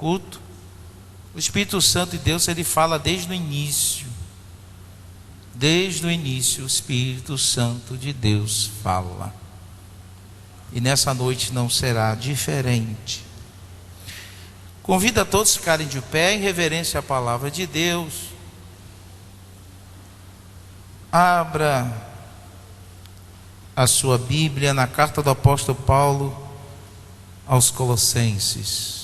culto, o Espírito Santo de Deus, ele fala desde o início. Desde o início, o Espírito Santo de Deus fala. E nessa noite não será diferente. Convido a todos a ficarem de pé em reverência à palavra de Deus. Abra a sua Bíblia na carta do apóstolo Paulo aos Colossenses,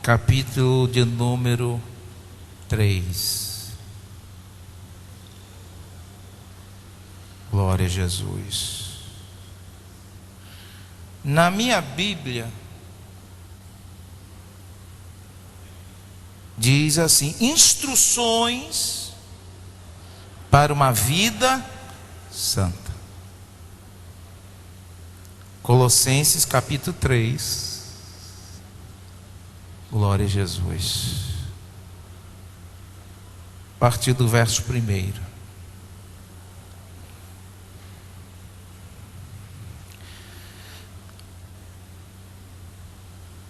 capítulo de número 3. Glória a Jesus. Na minha Bíblia diz assim: instruções para uma vida santa. Colossenses capítulo 3. Glória a Jesus. A partir do verso 1.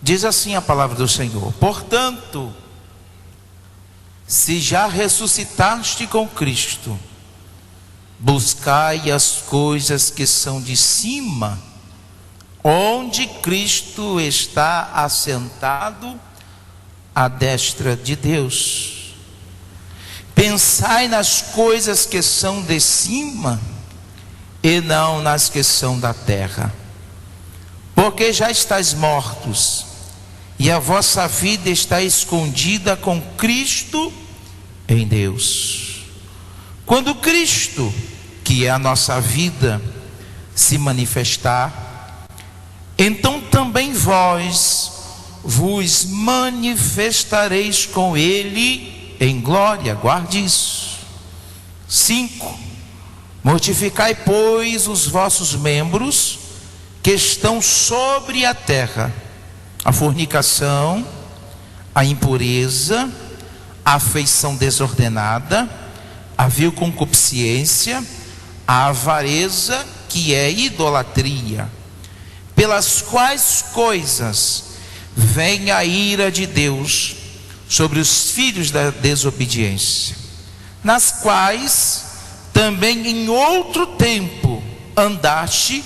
Diz assim a palavra do Senhor: portanto, se já ressuscitaste com Cristo, buscai as coisas que são de cima, onde Cristo está assentado à destra de Deus. Pensai nas coisas que são de cima e não nas que são da terra, porque já estáis mortos e a vossa vida está escondida com Cristo em Deus. Quando Cristo, que é a nossa vida, se manifestar, então também vós vos manifestareis com Ele em glória. Guarde isso. 5. Mortificai, pois, os vossos membros que estão sobre a terra: a fornicação, a impureza, a afeição desordenada, a vil concupiscência, a avareza, que é idolatria, pelas quais coisas vem a ira de Deus sobre os filhos da desobediência, nas quais também em outro tempo andaste,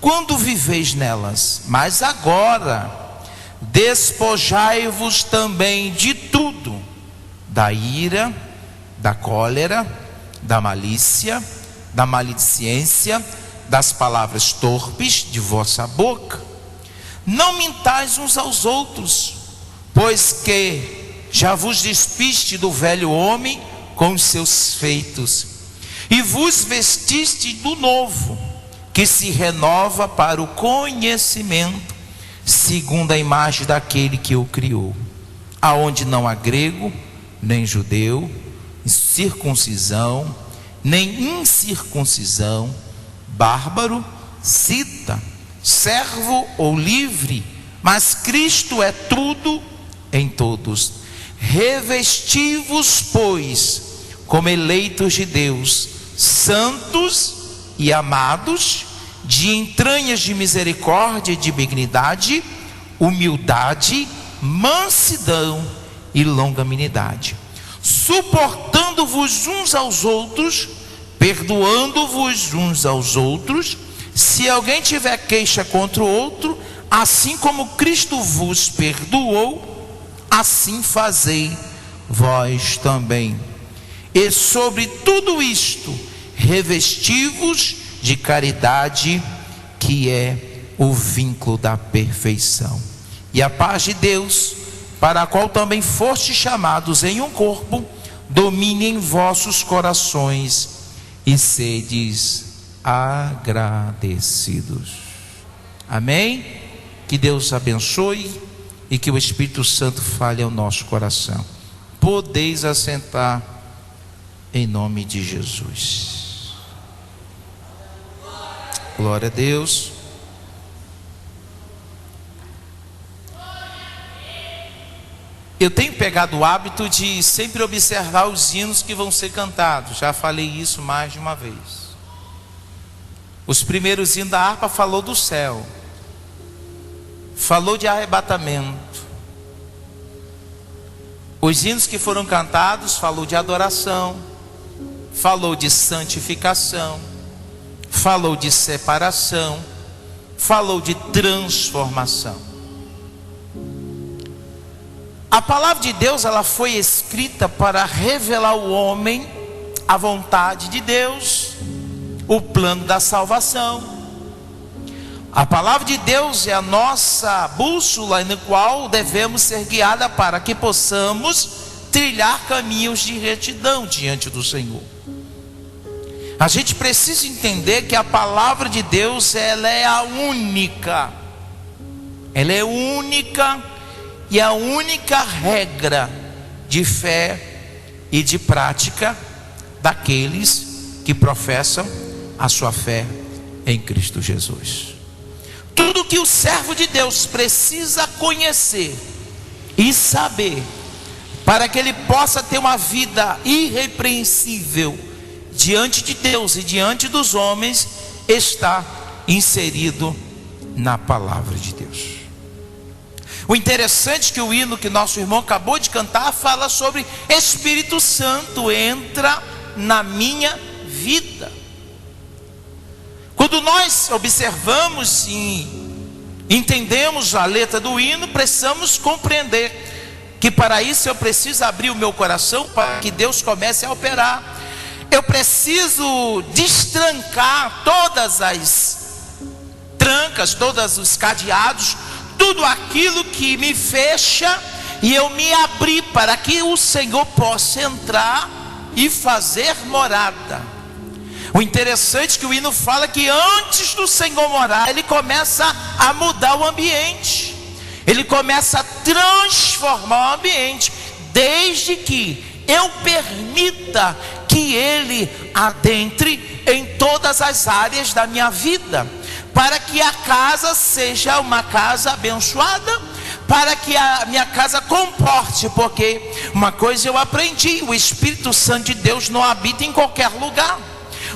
quando viveis nelas. Mas agora despojai-vos também de tudo: da ira, da cólera, da malícia, da maledicência, das palavras torpes de vossa boca. Não mintais uns aos outros, pois que já vos despiste do velho homem com os seus feitos, e vos vestiste do novo, que se renova para o conhecimento, segundo a imagem daquele que o criou, aonde não há grego, nem judeu, circuncisão, nem incircuncisão, bárbaro, cita, servo ou livre, mas Cristo é tudo em todos. Revesti-vos, pois, como eleitos de Deus, santos e amados, de entranhas de misericórdia e de benignidade, humildade, mansidão e longanimidade, suportando-vos uns aos outros, perdoando-vos uns aos outros, se alguém tiver queixa contra o outro, assim como Cristo vos perdoou, assim fazei vós também. E sobre tudo isto, revesti-vos de caridade, que é o vínculo da perfeição. E a paz de Deus, para a qual também fostes chamados em um corpo, domine em vossos corações, e sedes agradecidos. Amém? Que Deus abençoe e que o Espírito Santo fale ao nosso coração. Podeis assentar em nome de Jesus. Glória a Deus. Eu tenho pegado o hábito de sempre observar os hinos que vão ser cantados. Já falei isso mais de uma vez. Os primeiros hinos da harpa falou do céu. falou de arrebatamento. Os hinos que foram cantados falou de adoração, falou de santificação, falou de separação, falou de transformação. A palavra de Deus, ela foi escrita para revelar ao homem a vontade de Deus, o plano da salvação. A palavra de Deus é a nossa bússola na qual devemos ser guiados para que possamos trilhar caminhos de retidão diante do Senhor. A gente precisa entender que a palavra de Deus, ela é a única. Ela é única e a única regra de fé e de prática daqueles que professam a sua fé em Cristo Jesus. Tudo que o servo de Deus precisa conhecer e saber, para que ele possa ter uma vida irrepreensível diante de Deus e diante dos homens, está inserido na palavra de Deus. O interessante é que o hino que nosso irmão acabou de cantar fala sobre Espírito Santo entra na minha vida. Quando nós observamos e entendemos a letra do hino, precisamos compreender que para isso eu preciso abrir o meu coração para que Deus comece a operar. Eu preciso destrancar todas as trancas, todos os cadeados, tudo aquilo que me fecha, e eu me abrir para que o Senhor possa entrar e fazer morada. O interessante é que o hino fala que antes do Senhor morar, Ele começa a mudar o ambiente, Ele começa a transformar o ambiente, desde que eu permita que Ele adentre em todas as áreas da minha vida, para que a casa seja uma casa abençoada, para que a minha casa comporte, porque uma coisa eu aprendi: o Espírito Santo de Deus não habita em qualquer lugar.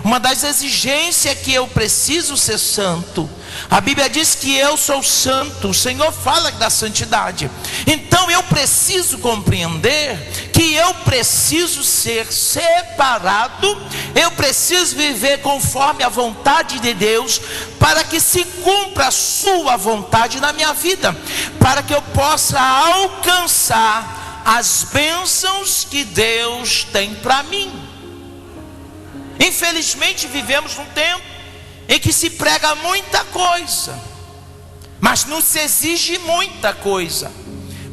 Uma das exigências é que eu preciso ser santo. A Bíblia diz que eu sou santo, o Senhor fala da santidade. Então eu preciso compreender que eu preciso ser separado, eu preciso viver conforme a vontade de Deus, para que se cumpra a sua vontade na minha vida, para que eu possa alcançar as bênçãos que Deus tem para mim. Infelizmente vivemos num tempo em que se prega muita coisa, mas não se exige muita coisa,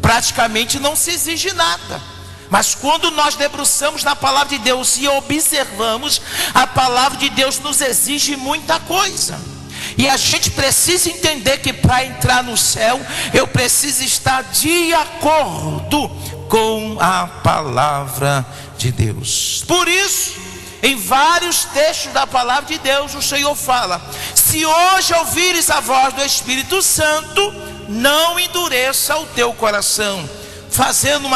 praticamente não se exige nada. Mas quando nós debruçamos na palavra de Deus e observamos, a palavra de Deus nos exige muita coisa. E a gente precisa entender que para entrar no céu, eu preciso estar de acordo com a palavra de Deus. Por isso, em vários textos da palavra de Deus, o Senhor fala: se hoje ouvires a voz do Espírito Santo, não endureça o teu coração. Fazendo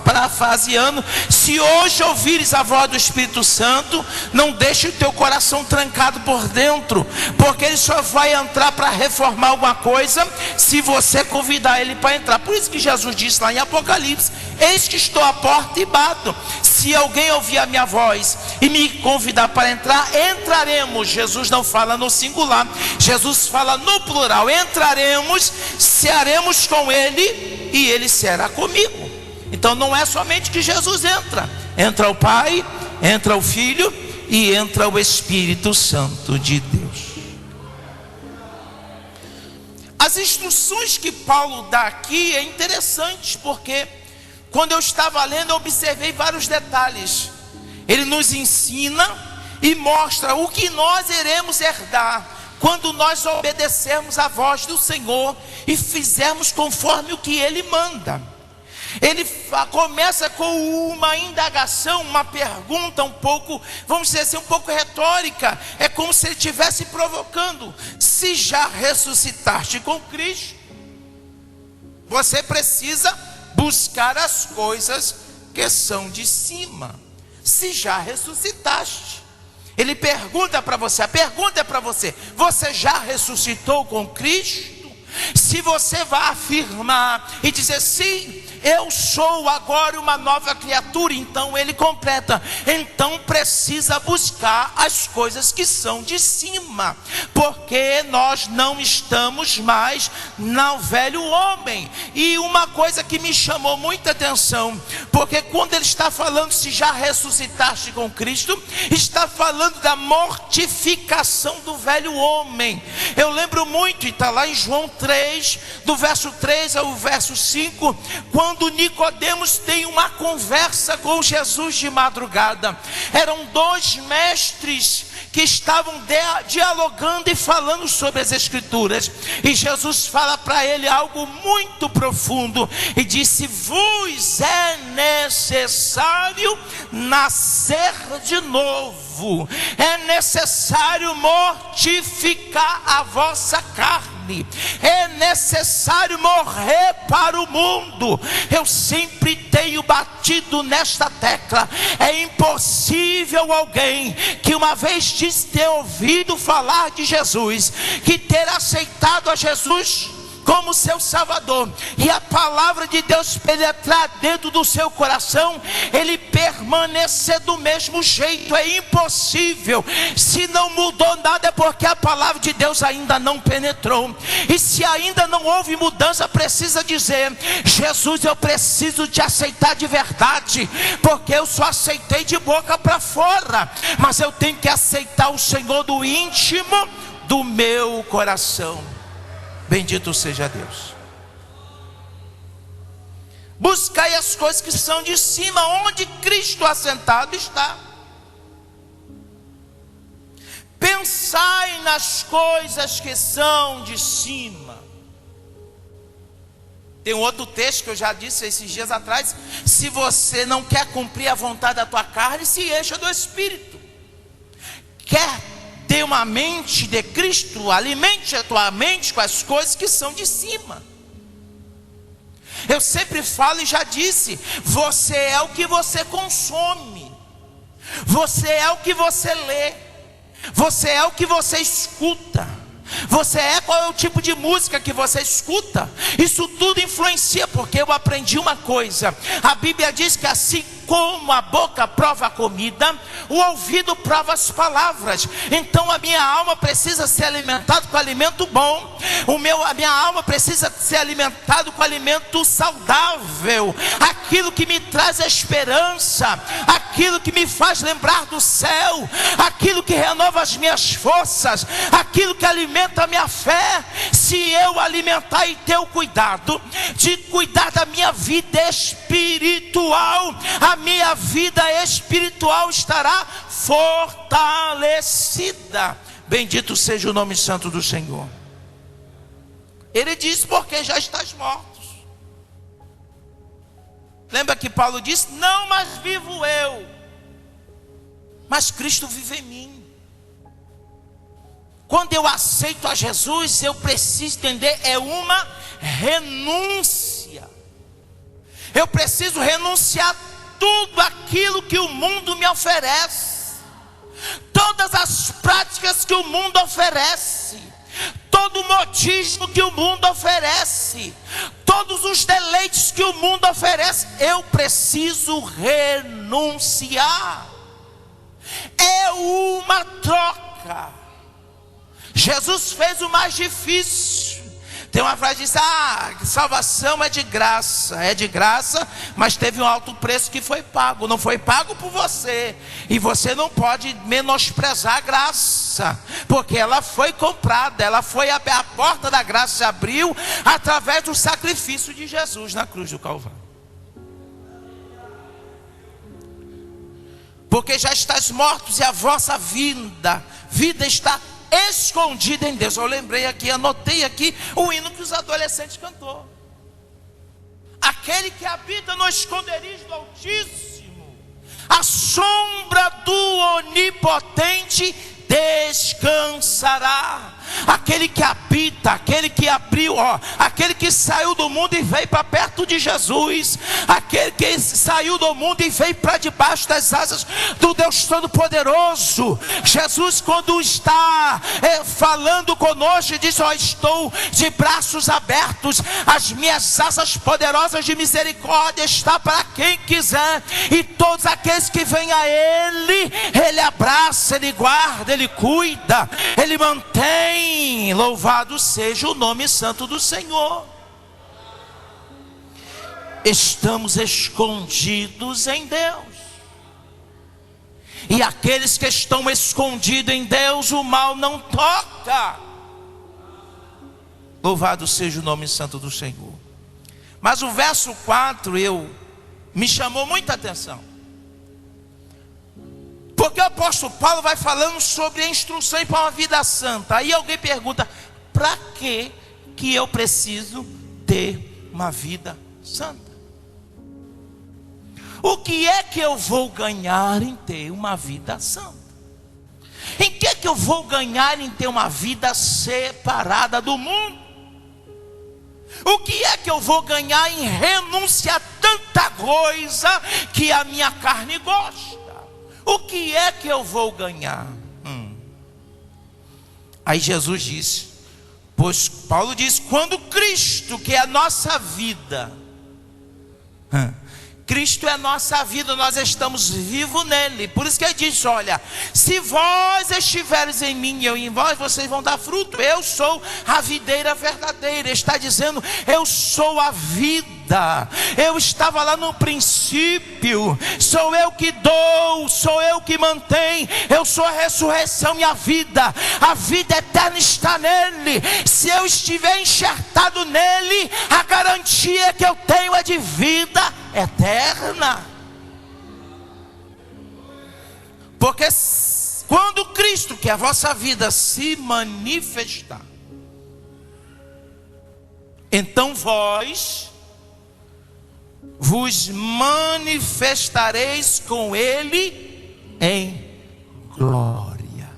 parafraseando, se hoje ouvires a voz do Espírito Santo, não deixe o teu coração trancado por dentro, porque ele só vai entrar para reformar alguma coisa se você convidar ele para entrar. Por isso que Jesus disse lá em Apocalipse: eis que estou à porta e bato. Se alguém ouvir a minha voz e me convidar para entrar, entraremos. Jesus não fala no singular, Jesus fala no plural. Entraremos, cearemos com ele e ele será comigo. Então não é somente que Jesus entra o Pai, entra o Filho e entra o Espírito Santo de Deus. As instruções que Paulo dá aqui é interessante, porque quando eu estava lendo, eu observei vários detalhes. Ele nos ensina e mostra o que nós iremos herdar quando nós obedecermos a voz do Senhor e fizermos conforme o que Ele manda. Ele começa com uma indagação, uma pergunta um pouco, vamos dizer assim, um pouco retórica. É como se ele estivesse provocando: se já ressuscitaste com Cristo, você precisa buscar as coisas que são de cima. Se já ressuscitaste, ele pergunta para você, a pergunta é para você: você já ressuscitou com Cristo? Se você vai afirmar e dizer sim, eu sou agora uma nova criatura, então ele completa, então precisa buscar as coisas que são de cima, porque nós não estamos mais no velho homem. E uma coisa que me chamou muita atenção, porque quando ele está falando se já ressuscitaste com Cristo, está falando da mortificação do velho homem. Eu lembro muito, e está lá em João 3, do verso 3 ao verso 5, quando Nicodemos tem uma conversa com Jesus de madrugada. Eram dois mestres que estavam dialogando e falando sobre as Escrituras, e Jesus fala para ele algo muito profundo, e disse: vos é necessário nascer de novo, é necessário mortificar a vossa carne, é necessário morrer para o mundo. Eu sempre tenho batido nesta tecla: é impossível alguém que uma vez diz ter ouvido falar de Jesus, que ter aceitado a Jesus como seu Salvador, e a palavra de Deus penetrar dentro do seu coração, ele permanecer do mesmo jeito. É impossível. Se não mudou nada, é porque a palavra de Deus ainda não penetrou. E se ainda não houve mudança, precisa dizer: Jesus, eu preciso te aceitar de verdade, porque eu só aceitei de boca para fora, mas eu tenho que aceitar o Senhor do íntimo do meu coração. Bendito seja Deus. Buscai as coisas que são de cima, onde Cristo assentado está. Pensai nas coisas que são de cima. Tem um outro texto que eu já disse esses dias atrás: se você não quer cumprir a vontade da tua carne, se encha do Espírito. Quer ter uma mente de Cristo? Alimente a tua mente com as coisas que são de cima. Eu sempre falo e já disse: você é o que você consome, você é o que você lê, você é o que você escuta, você é qual é o tipo de música que você escuta. Isso tudo influencia, porque eu aprendi uma coisa: a Bíblia diz que assim como a boca prova a comida, o ouvido prova as palavras. Então a minha alma precisa ser alimentada com alimento bom, a minha alma precisa ser alimentada com alimento saudável, aquilo que me traz esperança, aquilo que me faz lembrar do céu, aquilo que renova as minhas forças, aquilo que alimenta a minha fé. Se eu alimentar e ter o cuidado de cuidar da minha vida espiritual, a minha vida espiritual estará fortalecida. Bendito seja o nome santo do Senhor. Ele diz: porque já estás mortos. Lembra que Paulo disse: não mais vivo eu, mas Cristo vive em mim. Quando eu aceito a Jesus, eu preciso entender, é uma renúncia. Eu preciso renunciar tudo aquilo que o mundo me oferece, todas as práticas que o mundo oferece, todo o modismo que o mundo oferece, todos os deleites que o mundo oferece. Eu preciso renunciar. É uma troca. Jesus fez o mais difícil. Tem uma frase que diz: salvação é de graça, mas teve um alto preço que foi pago. Não foi pago por você, e você não pode menosprezar a graça, porque ela foi comprada, a porta da graça se abriu através do sacrifício de Jesus na cruz do Calvário. Porque já estáis mortos e a vossa vida está escondida em Deus. Eu lembrei aqui, anotei aqui o hino que os adolescentes cantou: aquele que habita no esconderijo do Altíssimo, a sombra do Onipotente descansará. aquele que habita, aquele que abriu, aquele que saiu do mundo e veio para perto de Jesus, aquele que saiu do mundo e veio para debaixo das asas do Deus Todo-Poderoso. Jesus, quando está falando conosco, diz: estou de braços abertos, as minhas asas poderosas de misericórdia está para quem quiser, e todos aqueles que vêm a Ele, Ele abraça, Ele guarda, Ele cuida, Ele mantém. Louvado seja o nome santo do Senhor. Estamos escondidos em Deus, e aqueles que estão escondidos em Deus, o mal não toca. Louvado seja o nome santo do Senhor. Mas o verso 4 me chamou muita atenção, porque o apóstolo Paulo vai falando sobre a instrução para uma vida santa. Aí alguém pergunta: para que eu preciso ter uma vida santa? O que é que eu vou ganhar em ter uma vida santa? Em que eu vou ganhar em ter uma vida separada do mundo? O que é que eu vou ganhar em renunciar a tanta coisa que a minha carne gosta? O que é que eu vou ganhar? Aí Jesus disse, pois Paulo diz: quando Cristo, que é a nossa vida, Cristo é a nossa vida, nós estamos vivos nele. Por isso que ele diz: olha, se vós estiveres em mim e eu em vós, vocês vão dar fruto. Eu sou a videira verdadeira. Ele está dizendo: eu sou a vida. Eu estava lá no princípio. Sou eu que dou, sou eu que mantenho. Eu sou a ressurreição e a vida. A vida eterna está nele. Se eu estiver enxertado nele, a garantia que eu tenho é de vida eterna. Porque quando Cristo, que é a vossa vida, se manifestar, então vós vos manifestareis com Ele em glória.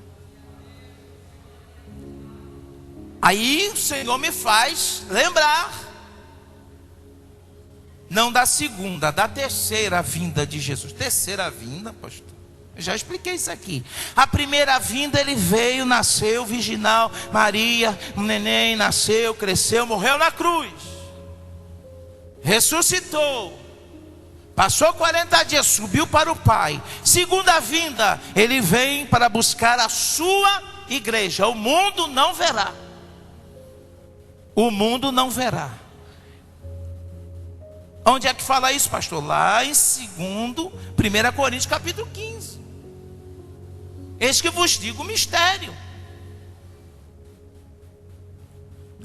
Aí o Senhor me faz lembrar, não da segunda, da terceira vinda de Jesus. Terceira vinda, pastor, eu já expliquei isso aqui. A primeira vinda, ele veio, nasceu virginal, Maria, um neném, nasceu, cresceu, morreu na cruz, ressuscitou, passou 40 dias, subiu para o Pai. Segunda vinda, ele vem para buscar a sua igreja. O mundo não verá. O mundo não verá. Onde é que fala isso, pastor? Lá em 1 Coríntios capítulo 15. Eis que vos digo o mistério.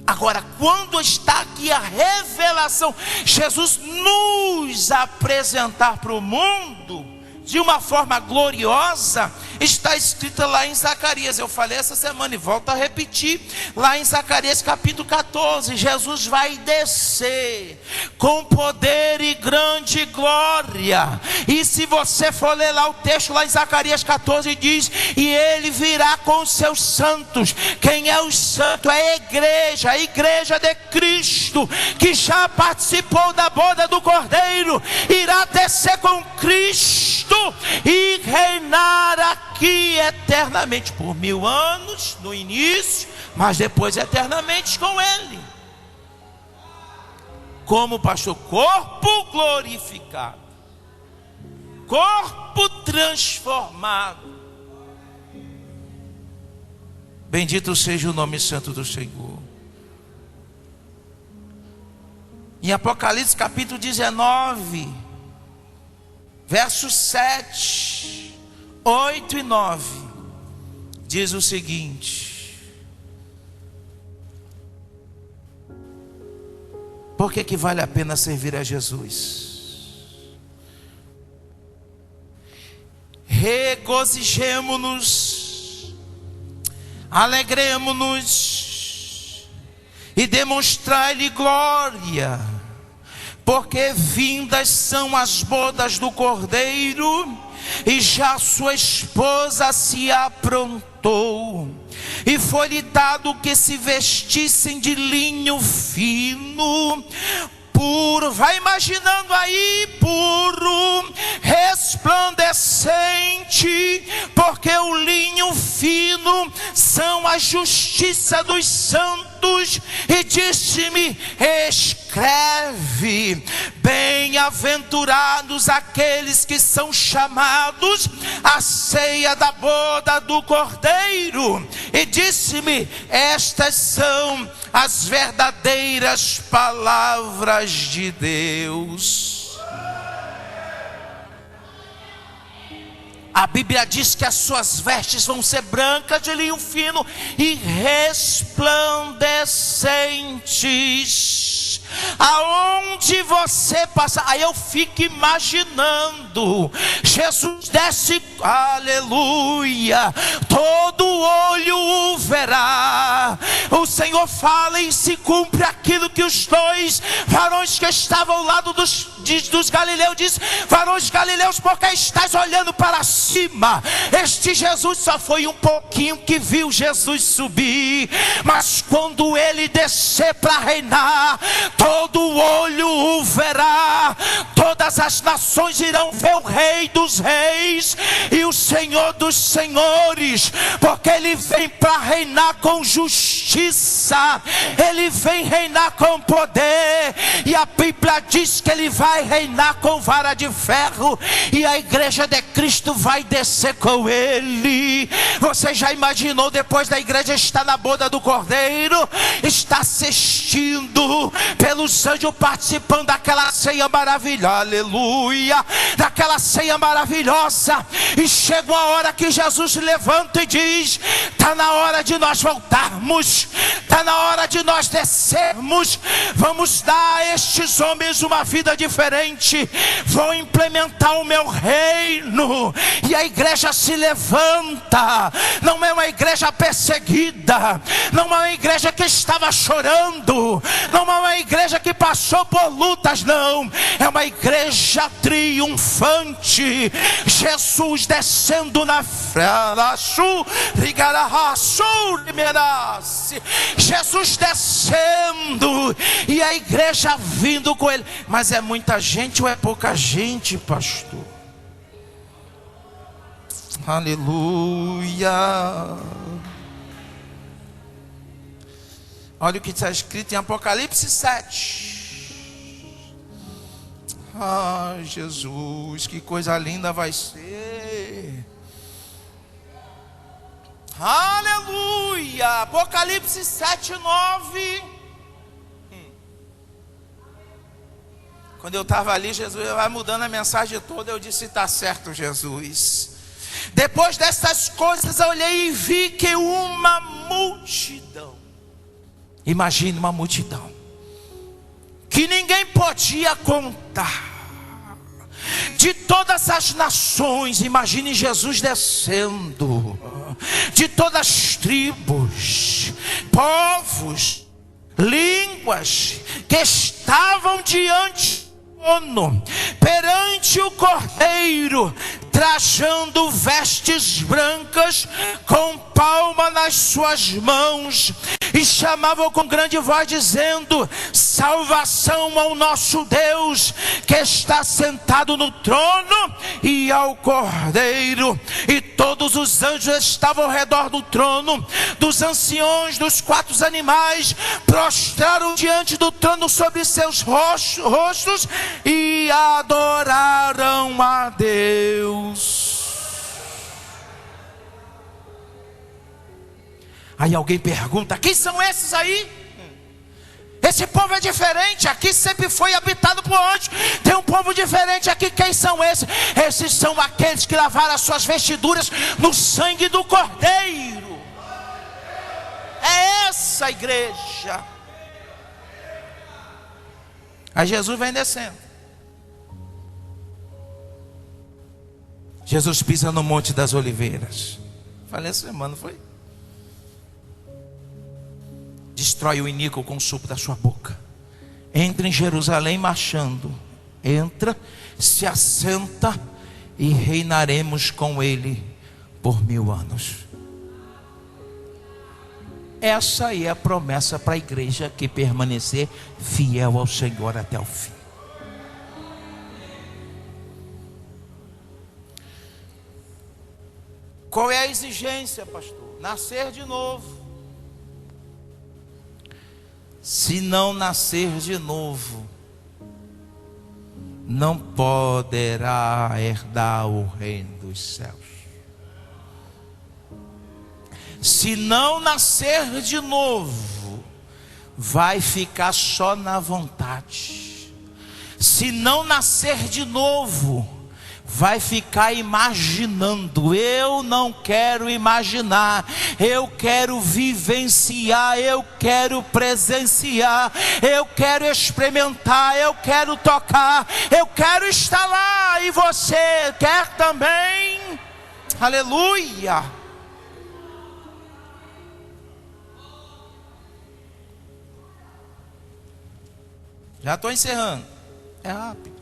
Agora, quando está aqui a revelação, Jesus nos apresentar para o mundo de uma forma gloriosa, está escrita lá em Zacarias. Eu falei essa semana e volto a repetir. Lá em Zacarias capítulo 14, Jesus vai descer com poder e grande glória. E se você for ler lá o texto, lá em Zacarias 14 diz: e ele virá com os seus santos. Quem é o santo? É a igreja de Cristo, que já participou da boda do Cordeiro. Irá descer com Cristo e reinar aqui eternamente por 1000 anos no início, mas depois eternamente com Ele. Como, pastor? Corpo glorificado, corpo transformado. Bendito seja o nome santo do Senhor. Em Apocalipse capítulo 19, versos 7, 8 e 9, diz o seguinte: por que vale a pena servir a Jesus? Regozijemo-nos, alegremo-nos e demonstrai-lhe glória, porque vindas são as bodas do Cordeiro, e já sua esposa se aprontou. e foi-lhe dado que se vestissem de linho fino, puro, vai imaginando aí, puro, resplandecente, porque o linho fino são a justiça dos santos, e disse-me: escreve, bem-aventurados aqueles que são chamados à ceia da boda do Cordeiro. E disse-me: estas são as verdadeiras palavras de Deus. A Bíblia diz que as suas vestes vão ser brancas de linho fino e resplandecentes. Aonde você passa, aí eu fico imaginando, Jesus desce, aleluia, todo olho o verá. O Senhor fala e se cumpre aquilo que os dois varões que estavam ao lado dos galileus diz: varões galileus, porque estáis olhando para cima? Este Jesus só foi um pouquinho que viu Jesus subir, mas quando ele descer para reinar, todo olho o verá, todas as nações irão ver o Rei dos Reis e o Senhor dos Senhores, porque ele vem para reinar com justiça, ele vem reinar com poder, e a Bíblia diz que ele vai reinar com vara de ferro, e a igreja de Cristo vai descer com ele. Você já imaginou, depois da igreja estar na boda do Cordeiro, está assistindo pelos anjos, participando daquela ceia maravilhosa, aleluia, daquela ceia maravilhosa, e chega uma hora que Jesus se levanta e diz: está na hora de nós voltarmos, está na hora de nós descermos, vamos dar a estes homens uma vida diferente, vou implementar o meu reino. E a igreja se levanta, não é uma igreja perseguida, não é uma igreja que estava chorando, não é uma igreja que passou por lutas, não, é uma igreja triunfante. Jesus descendo na Jesus descendo e a igreja vindo com ele. Mas é muita gente ou é pouca gente, pastor? Aleluia. Olha o que está escrito em Apocalipse 7. Ah, Jesus, que coisa linda vai ser. Aleluia. Apocalipse 7, 9. Quando eu estava ali, Jesus vai mudando a mensagem toda. Eu disse: está certo, Jesus. Depois dessas coisas eu olhei e vi que uma multidão, imagine uma multidão que ninguém podia contar, de todas as nações, imagine Jesus descendo, de todas as tribos, povos, línguas, que estavam diante do trono, perante o Cordeiro, trajando vestes brancas, com palma nas suas mãos, e chamavam com grande voz, dizendo: salvação ao nosso Deus, que está sentado no trono, e ao Cordeiro. E todos os anjos estavam ao redor do trono, dos anciões, dos 4 animais, prostraram diante do trono sobre seus rostos, e adoraram a Deus. Aí alguém pergunta: quem são esses aí? Esse povo é diferente, aqui sempre foi habitado por anjos, tem um povo diferente aqui. Quem são esses? Esses são aqueles que lavaram as suas vestiduras no sangue do Cordeiro. É essa a igreja. Aí Jesus vem descendo. Jesus pisa no Monte das Oliveiras. Falei essa semana, não foi? Destrói o iníquo com o sopro da sua boca. Entra em Jerusalém marchando. Entra, se assenta, e reinaremos com ele por 1000 anos. Essa é a promessa para a igreja que permanecer fiel ao Senhor até o fim. Qual é a exigência, pastor? Nascer de novo. Se não nascer de novo, não poderá herdar o reino dos céus. Se não nascer de novo, vai ficar só na vontade. Se não nascer de novo, vai ficar imaginando. Eu não quero imaginar, eu quero vivenciar, eu quero presenciar, eu quero experimentar, eu quero tocar, eu quero estar lá. E você quer também? Aleluia! Já estou encerrando. É rápido.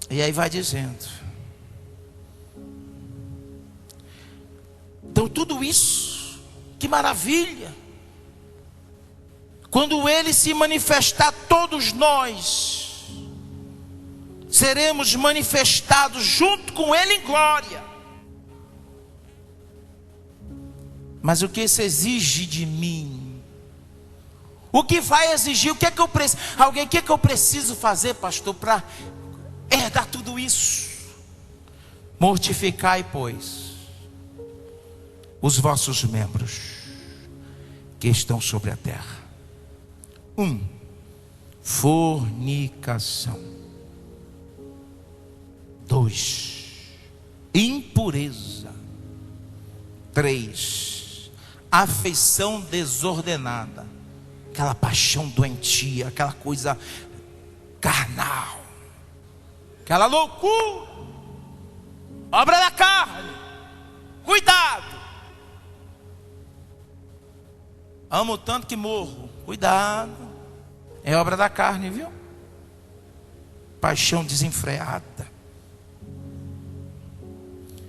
E aí vai dizendo. Então tudo isso, que maravilha. Quando Ele se manifestar, todos nós seremos manifestados junto com Ele em glória. Mas o que isso exige de mim? O que vai exigir? O que é que eu preciso? Alguém, o que é que eu preciso fazer, pastor, para herdar tudo isso? Mortificai, pois, os vossos membros que estão sobre a terra. 1. Fornicação. 2. Impureza. 3. Afeição desordenada, aquela paixão doentia, aquela coisa carnal, aquela loucura, obra da carne. Cuidado. Amo tanto que morro. Cuidado, é obra da carne, viu? Paixão desenfreada,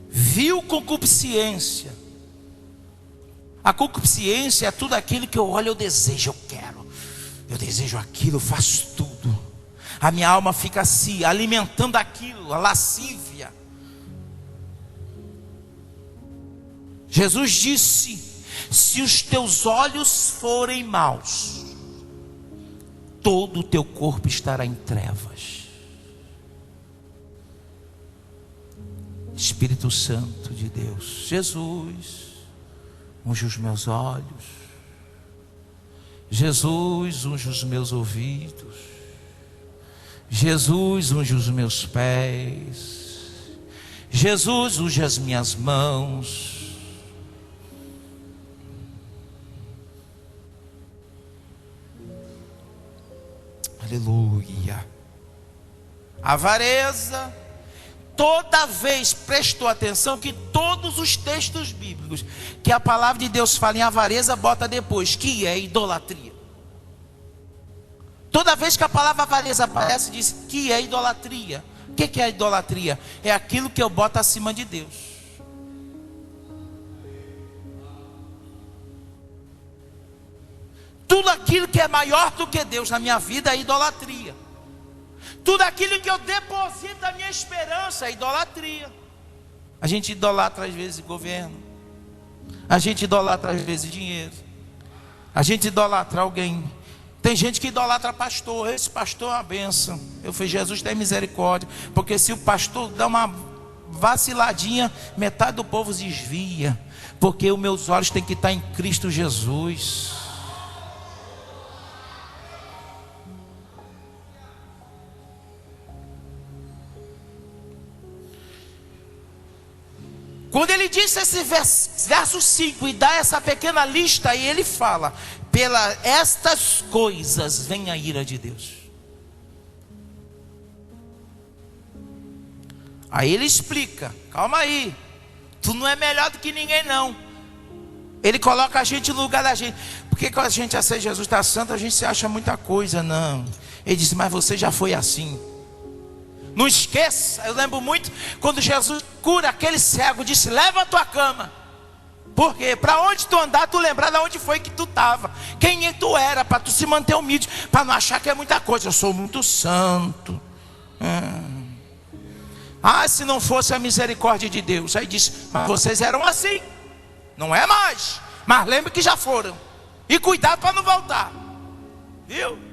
vil concupiscência. A concupiscência é tudo aquilo que eu olho, eu desejo, eu quero, eu desejo aquilo, eu faço tudo. A minha alma fica assim, alimentando aquilo, a lascívia. Jesus disse: se os teus olhos forem maus, todo o teu corpo estará em trevas. Espírito Santo de Deus, Jesus, unge os meus olhos. Jesus, unge os meus ouvidos. Jesus, unge os meus pés. Jesus, unge as minhas mãos. Aleluia. Avareza. Toda vez, prestou atenção que todos os textos bíblicos que a palavra de Deus fala em avareza, bota depois, que é idolatria. Toda vez que a palavra avareza aparece, diz que é idolatria. O que é idolatria? É aquilo que eu boto acima de Deus. Tudo aquilo que é maior do que Deus na minha vida é idolatria. Tudo aquilo que eu deposito a minha esperança é idolatria. A gente idolatra às vezes governo. A gente idolatra às vezes dinheiro. A gente idolatra alguém. Tem gente que idolatra pastor. Esse pastor é uma bênção. Eu falei, Jesus tem misericórdia. Porque se o pastor dá uma vaciladinha, metade do povo desvia. Porque os meus olhos têm que estar em Cristo Jesus. Quando ele disse esse verso 5 e dá essa pequena lista, aí ele fala: pela estas coisas vem a ira de Deus. Aí ele explica: calma aí, tu não é melhor do que ninguém não. Ele coloca a gente no lugar da gente. Porque quando a gente aceita Jesus está santo, a gente se acha muita coisa. Não, ele diz: mas você já foi assim. Não esqueça, eu lembro muito quando Jesus cura aquele cego, disse: leva a tua cama. Por quê? Para onde tu andar, tu lembrar de onde foi que tu estava, quem tu era, para tu se manter humilde, para não achar que é muita coisa. Eu sou muito santo. Se não fosse a misericórdia de Deus. Aí disse: mas vocês eram assim, não é mais, mas lembre que já foram, e cuidado para não voltar, viu?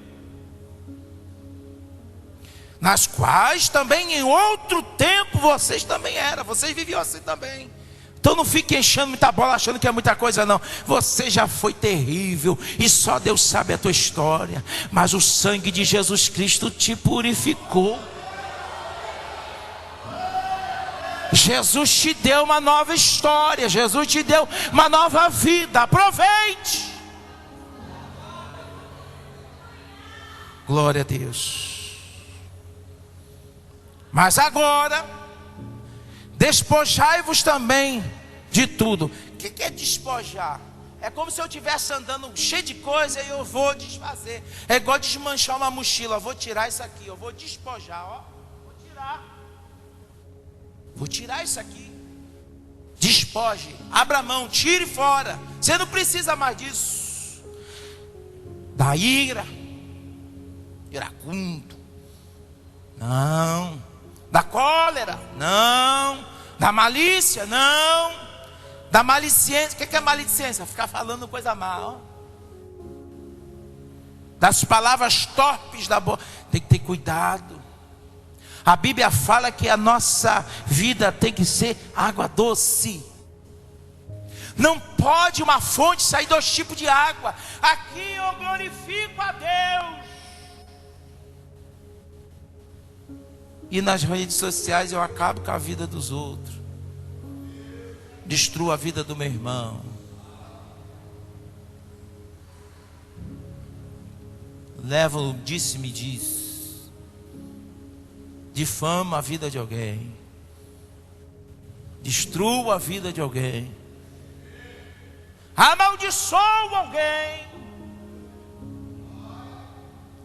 Nas quais também em outro tempo vocês também eram, vocês viviam assim também. Então não fique enchendo muita bola achando que é muita coisa não. Você já foi terrível e só Deus sabe a tua história, mas o sangue de Jesus Cristo te purificou. Jesus te deu uma nova história, Jesus te deu uma nova vida. Aproveite. Glória a Deus. Mas agora, despojai-vos também de tudo. O que é despojar? É como se eu estivesse andando cheio de coisa e eu vou desfazer. É igual desmanchar uma mochila. Eu vou tirar isso aqui, eu vou despojar, ó. Vou tirar isso aqui. Despoje, abra a mão, tire fora. Você não precisa mais disso. Da ira, iracundo, não. Da cólera, não. Da malícia, não. Da malicência. O que é malicência? Ficar falando coisa má, ó. Das palavras torpes da boca. Tem que ter cuidado. A Bíblia fala que a nossa vida tem que ser água doce. Não pode uma fonte sair dois tipos de água. Aqui eu glorifico a Deus, e nas redes sociais eu acabo com a vida dos outros, destruo a vida do meu irmão. Levo disse-me diz, difama a vida de alguém, destruo a vida de alguém, amaldiçoo alguém.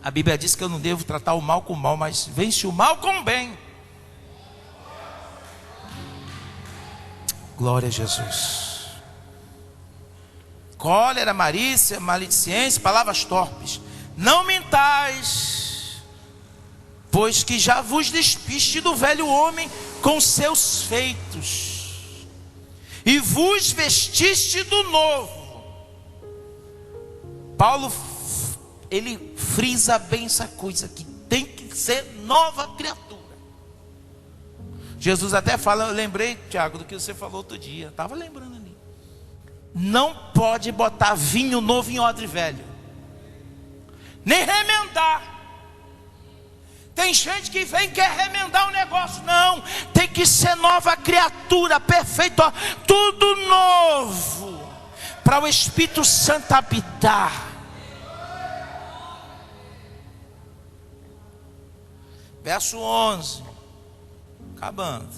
A Bíblia diz que eu não devo tratar o mal com o mal, mas vence o mal com o bem. Glória a Jesus. Cólera, malícia, maledicência, palavras torpes. Não mentais, pois que já vos despiste do velho homem com seus feitos, e vos vestiste do novo. Paulo, ele frisa bem essa coisa, que tem que ser nova criatura. Jesus até fala, eu lembrei, Tiago, do que você falou outro dia, estava lembrando ali. Não pode botar vinho novo em odre velho, nem remendar. Tem gente que vem e quer remendar o negócio. Não, tem que ser nova criatura, perfeito, ó, tudo novo, para o Espírito Santo habitar. Verso 11, acabando.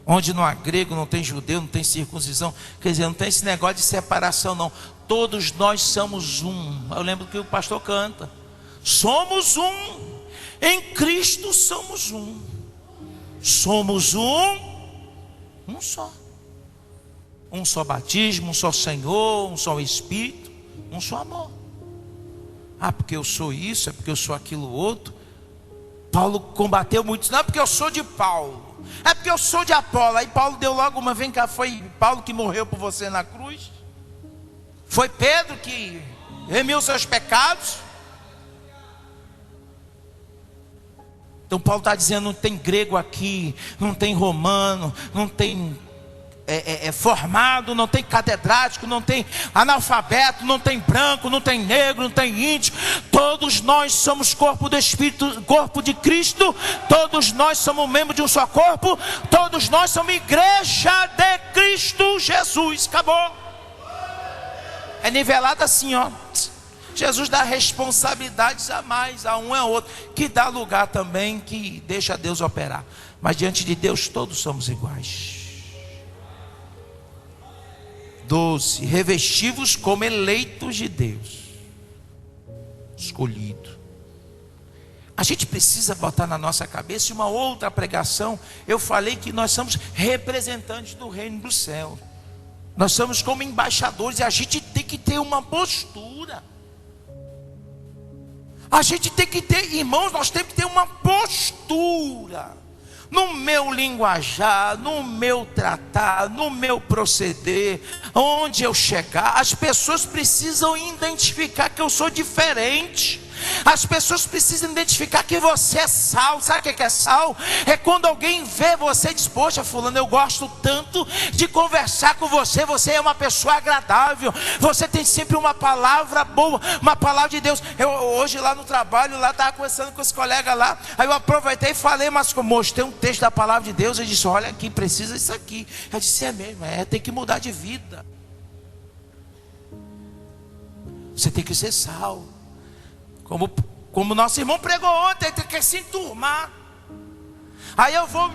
Onde não há grego, não tem judeu, não tem circuncisão. Quer dizer, não tem esse negócio de separação não. Todos nós somos um. Eu lembro que o pastor canta. Somos um. Em Cristo somos um. Somos um só. Um só batismo, um só Senhor, um só Espírito, um só amor. Ah, porque eu sou isso, é porque eu sou aquilo outro. Paulo combateu muito. Não é porque eu sou de Paulo, é porque eu sou de Apolo. Aí Paulo deu logo uma, vem cá, foi Paulo que morreu por você na cruz? Foi Pedro que remiu seus pecados? Então Paulo está dizendo, não tem grego aqui, não tem romano, não tem formado, não tem catedrático, não tem analfabeto, não tem branco, não tem negro, não tem índio. Todos nós somos corpo do Espírito, corpo de Cristo. Todos nós somos membros de um só corpo. Todos nós somos igreja de Cristo Jesus. Acabou. É nivelado assim, ó. Jesus dá responsabilidades a mais, a um e a outro, que dá lugar também, que deixa Deus operar. Mas diante de Deus todos somos iguais. 12. Revesti-vos como eleitos de Deus, escolhido, A gente precisa botar na nossa cabeça uma outra pregação. Eu falei que nós somos representantes do reino do céu. Nós somos como embaixadores e a gente tem que ter uma postura. A gente tem que ter, irmãos, nós temos que ter uma postura. No meu linguajar, no meu tratar, no meu proceder, onde eu chegar, as pessoas precisam identificar que eu sou diferente. As pessoas precisam identificar que você é sal. Sabe o que é sal? É quando alguém vê você e diz: poxa, fulano, eu gosto tanto de conversar com você. Você é uma pessoa agradável. Você tem sempre uma palavra boa, uma palavra de Deus. Eu hoje lá no trabalho, lá estava conversando com os colegas lá. Aí eu aproveitei e falei, mas mostrei um texto da palavra de Deus. Eu disse: olha aqui, precisa isso aqui. Eu disse: é mesmo, tem que mudar de vida. Você tem que ser sal. Como nosso irmão pregou ontem, tem que se enturmar. Aí eu vou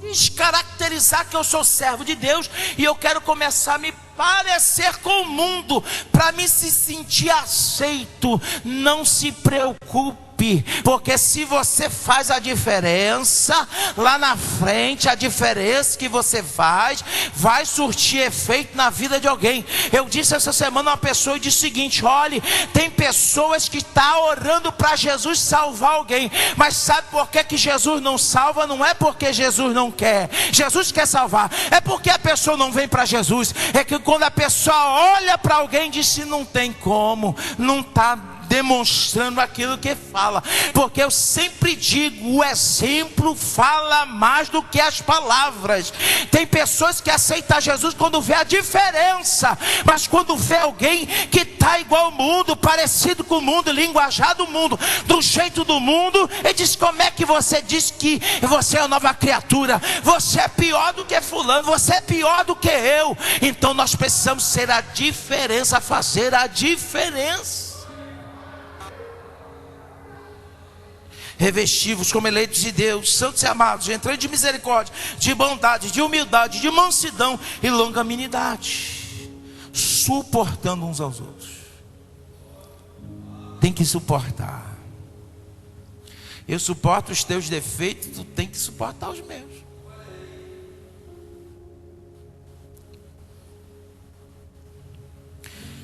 descaracterizar que eu sou servo de Deus e eu quero começar a me parecer com o mundo para me se sentir aceito. Não se preocupe, porque se você faz a diferença lá na frente, a diferença que você faz vai surtir efeito na vida de alguém. Eu disse essa semana a uma pessoa e disse o seguinte: olhe, tem pessoas que estão orando para Jesus salvar alguém, mas sabe por que Jesus não salva? Não é porque Jesus não quer. Jesus quer salvar, é porque a pessoa não vem para Jesus. É que quando a pessoa olha para alguém e diz: não tem como, não está demonstrando aquilo que fala. Porque eu sempre digo, o exemplo fala mais do que as palavras. Tem pessoas que aceitam Jesus quando vê a diferença, mas quando vê alguém que está igual ao mundo, parecido com o mundo, linguajar do mundo, do jeito do mundo, ele diz: como é que você diz que você é uma nova criatura? Você é pior do que fulano, você é pior do que eu. Então nós precisamos ser a diferença, fazer a diferença. Revestivos como eleitos de Deus, santos e amados, entrando de misericórdia, de bondade, de humildade, de mansidão e longanimidade, suportando uns aos outros. Tem que suportar. Eu suporto os teus defeitos, tu tem que suportar os meus.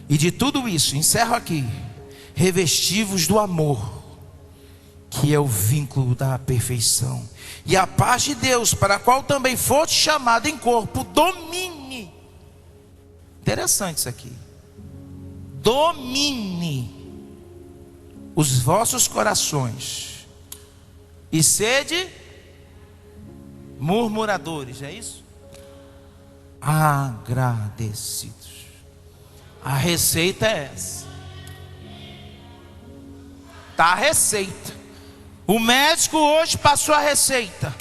E de tudo isso, encerro aqui: revestivos do amor, que é o vínculo da perfeição, e a paz de Deus, para a qual também foste chamado em corpo, domine. Interessante isso aqui. Domine os vossos corações e sede murmuradores, é isso? Agradecidos. A receita é essa. Tá a receita. O médico hoje passou a receita.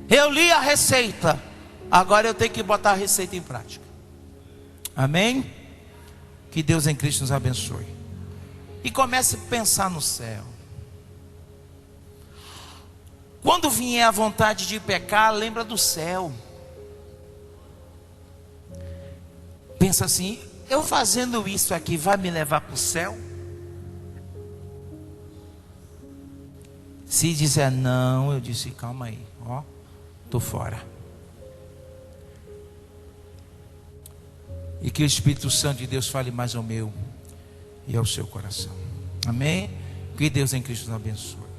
Eu li a receita. Agora eu tenho que botar a receita em prática. Amém? Que Deus em Cristo nos abençoe. E comece a pensar no céu. Quando vier a vontade de pecar, lembra do céu. Pensa assim: eu fazendo isso aqui vai me levar para o céu? Se disser não, eu disse: calma aí, ó, estou fora. E que o Espírito Santo de Deus fale mais ao meu e ao seu coração. Amém? Que Deus em Cristo nos abençoe.